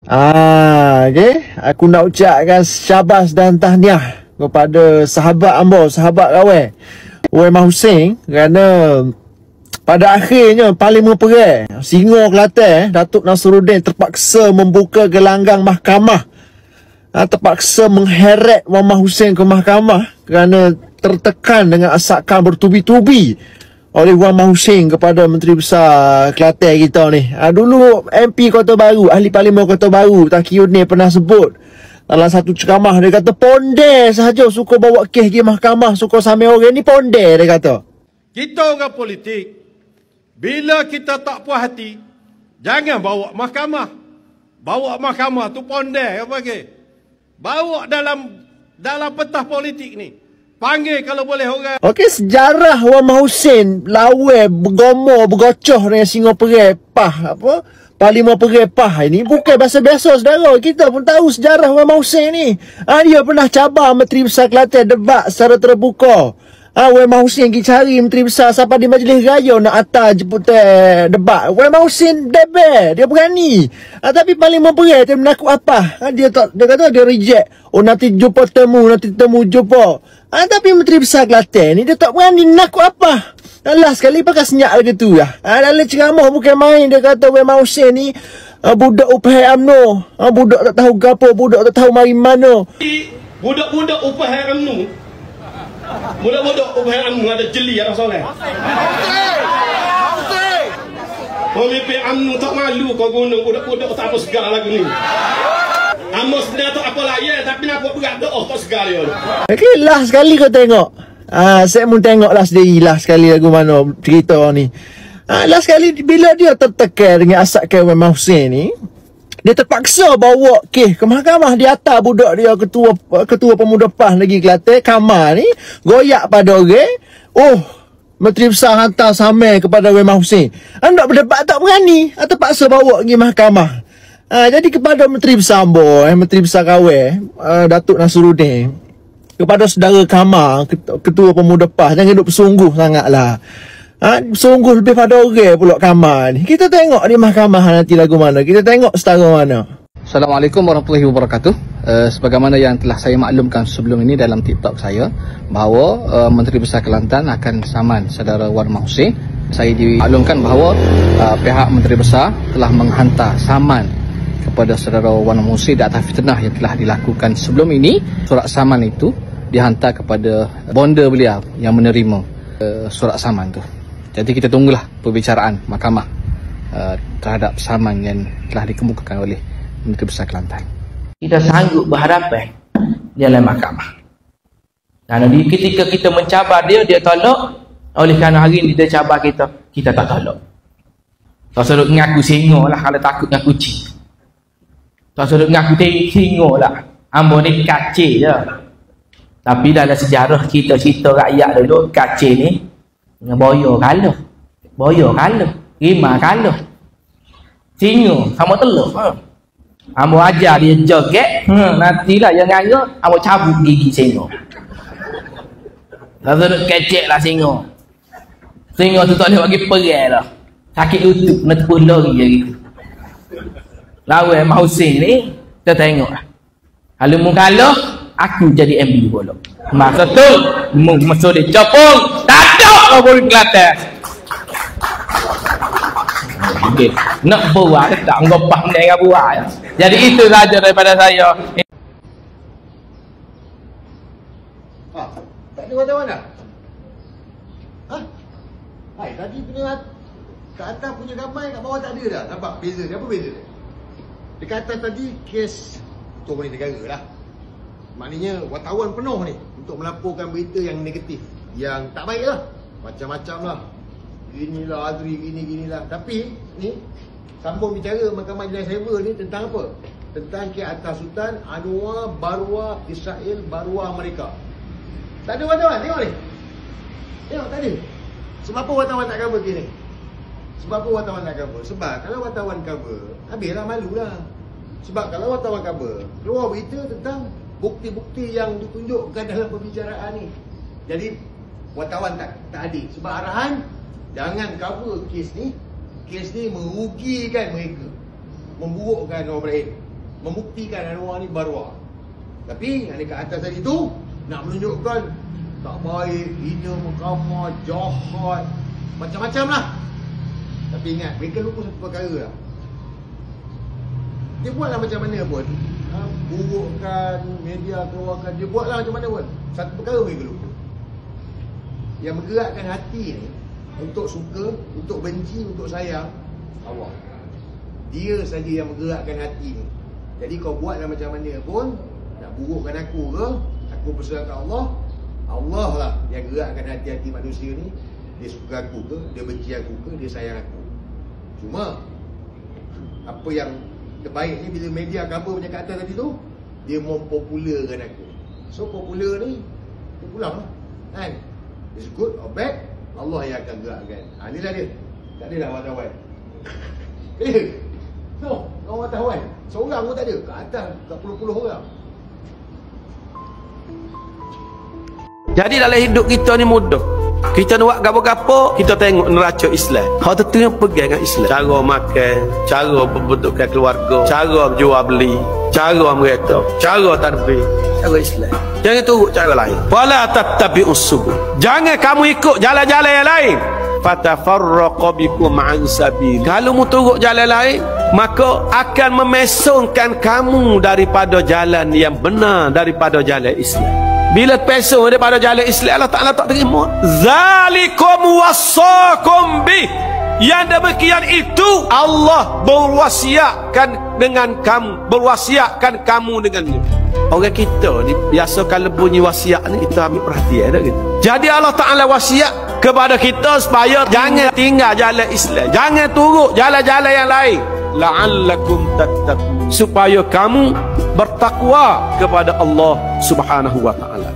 Okey, aku nak ucapkan syabas dan tahniah kepada sahabat ambo, sahabat kawan Wema Hussein, kerana pada akhirnya Parlimen Perai Selangor Kelantan, Datuk Nasruddin terpaksa membuka gelanggang mahkamah, terpaksa mengheret Wema Hussein ke mahkamah kerana tertekan dengan asakan bertubi-tubi oleh Wema Hussein kepada Menteri Besar Kelantan kita ni. Dulu MP Kota Baru, Ahli Parlimen Kota Baru Taqiyuddin pernah sebut dalam satu ceramah, dia kata pondek sahaja suka bawa kes pergi mahkamah, suka samai orang ni pondek, dia kata. Kita orang politik, bila kita tak puas hati, jangan bawa mahkamah. Bawa mahkamah tu pondek apa ke? Bawa dalam pentas politik ni. Panggil kalau boleh orang. Okey, sejarah Wema Hussein lawan bergomor bergocoh dengan Selangor Perai apa? Parlimen Perai ini bukan biasa-biasa, saudara. Kita pun tahu sejarah Wema Hussein ni. Dia pernah cabar Menteri Besar Kelantan debat secara terbuka. Wema Hussein pergi cari Menteri Besar sampai di Majlis Raya nak atas jemputan debat. Wema Hussein dia berani. Tapi Parlimen Perai dia menakut apa? Dia kata dia reject. Nanti jumpa temu jumpa. Tapi Menteri Besar Kelantan ni dia tak berani, nakut apa? Last sekali pakai senyap lagi tu lah. Dalam ceramah bukan main, dia kata Wema Hussein ni budak upah UMNO. Budak tak tahu gapo, budak tak tahu mari mana. Budak-budak upah UMNO. Budak-budak upah UMNO ada jeli ada soleh. Pemimpin UMNO tak malu kau guna budak-budak tak apa segar lagu ni. Amos sebenarnya tak apa lah ya, tapi nak buat berat doa tak segar dia. Okey, last sekali kau tengok. Saya pun tengok last day, last sekali lagu mana cerita ni. Last sekali bila dia tertekan dengan asakan Wema Hussein ni, dia terpaksa bawa kes ke mahkamah. Dia atas budak dia, ketua pemuda PAS Negeri Kelantan, Kamal ni, goyak pada orang. Menteri Besar hantar samai kepada Wema Hussein. Nak berdebat tak berani, terpaksa bawa pergi mahkamah. Jadi kepada Menteri Besar Menteri Besar Kawan, Datuk Nasruddin, kepada saudara Kamal, Ketua Pemuda PAS, jangan duduk bersungguh sangatlah. Bersungguh lebih pada orang pula Kamal ni. Kita tengok di mahkamah nanti lagu mana. Kita tengok setara mana. Assalamualaikum warahmatullahi wabarakatuh. Sebagaimana yang telah saya maklumkan sebelum ini dalam TikTok saya, bahawa Menteri Besar Kelantan akan saman saudara Wema Hussein. Saya dimaklumkan bahawa pihak Menteri Besar telah menghantar saman kepada saudara Wema Hussein di atas fitnah yang telah dilakukan sebelum ini. Surat saman itu dihantar kepada bonda beliau yang menerima surat saman tu. Jadi kita tunggulah perbicaraan mahkamah terhadap saman yang telah dikemukakan oleh Menteri Besar Kelantan. Kita sanggup berhadapan di dalam mahkamah. Dan ketika kita mencabar dia tolak. Oleh kerana hari ini dia cabar kita tak tolak. Tak suruh mengaku singa lah kalau takut dengan kucing. Tak suruh mengaku singa lah. Ambo ni kacil je. Tapi dalam sejarah kita cerita rakyat dulu, kacil ni boyo kalah. Boyo kalah. Rimah kalah. Singa sama telur. Ambo ajar dia joget. Nantilah yang ngaya, ambo cabut gigi singa. Tak suruh kecek lah singa. Singa tu tak boleh bagi perai lah. Sakit lutut, nak tepuk lari lagi. Lawan Wema Hussein ni, kita tengok lah. Kalau mu kalah, aku jadi MB bola. Masa tu, mu masuk dia capung. Tadak kau boleh Kelantan. Okay. Nak buat, tak ngopah dengan buat. Jadi itu saja daripada saya. Tak ada wartawan dah? Hai, tadi punya kat atas punya gambar, kat bawah tak ada dah. Nampak beza dia? Apa beza dia? Dekat atas tadi kes Ketua Perintah Negara lah. Maknanya wartawan penuh ni untuk melaporkan berita yang negatif, yang tak baik lah. Macam-macam lah. Inilah Azri, gini-ginilah. Tapi ni sambung bicara Mahkamah Jalan Cyber ni tentang apa? Tentang kes Atas Sultan Anwar Barwa Israel Barwa Amerika. Tak ada wartawan, tengok ni. Tengok tak ada. Sebab apa wartawan tak cover kes ni? Sebab apa wartawan tak cover? Sebab kalau wartawan cover, habislah malulah. Sebab kalau wartawan cover, keluar berita tentang bukti-bukti yang ditunjukkan dalam perbicaraan ni. Jadi wartawan tak adil. Sebab arahan jangan cover kes ni. Kes ni merugikan mereka, memburukkan orang lain. membuktikan Anwar ni barwa. Tapi yang dekat atas tadi tu nak menunjukkan tak baik, hina mahkamah, jahat, macam-macam lah. Tapi ingat, mereka lupa satu perkara lah. Dia buatlah macam mana pun, burukkan, media keluarkan, dia buatlah macam mana pun, satu perkara mereka lupa. Yang menggerakkan hati ni, untuk suka, untuk benci, untuk sayang, Allah. Dia saja yang menggerakkan hati ni. Jadi kau buatlah macam mana pun, nak burukkan aku ke, aku perserahkan Allah. Allah lah yang gerakkan hati-hati manusia ni. Dia suka aku ke, dia benci aku ke, dia sayang aku. Cuma apa yang terbaik ni, bila media cover macam kat atas tadi tu, dia mempopularkan aku. So popular ni, dia pulang lah kan. It's good or bad, Allah yang akan gerakkan. Inilah dia. Tak ada dah wartawan. No, wartawan seorang pun tak ada. Kat atas, kat puluh-puluh orang. Jadi dalam hidup kita ni mudah. Kita nak buat gapo-gapo, kita tengok neraca Islam. Hak tu yang pegang dengan Islam. Cara makan, cara berbentukkan keluarga, cara jual beli, cara mereka, cara tadbir, cara Islam. Jangan turut cara lain. Wala tattabi'us subul. Jangan kamu ikut jalan-jalan yang lain. Fatafarraqa bikum an sabil. Kalau mu turut jalan lain, maka akan memesongkan kamu daripada jalan yang benar, daripada jalan Islam. Bila pesong daripada jalan Islam, Allah Ta'ala tak terima. Zalikum wassakum bih. Yang demikian itu Allah berwasiatkan dengan kamu, berwasiatkan kamu dengannya. Orang kita ni biasa kalau bunyi wasiat ni kita ambil perhatian tak gitu. Jadi Allah Ta'ala wasiat kepada kita supaya jangan tinggal jalan Islam, jangan turut jalan-jalan yang lain. La'allakum tattaqun, supaya kamu bertakwa kepada Allah Subhanahu wa ta'ala.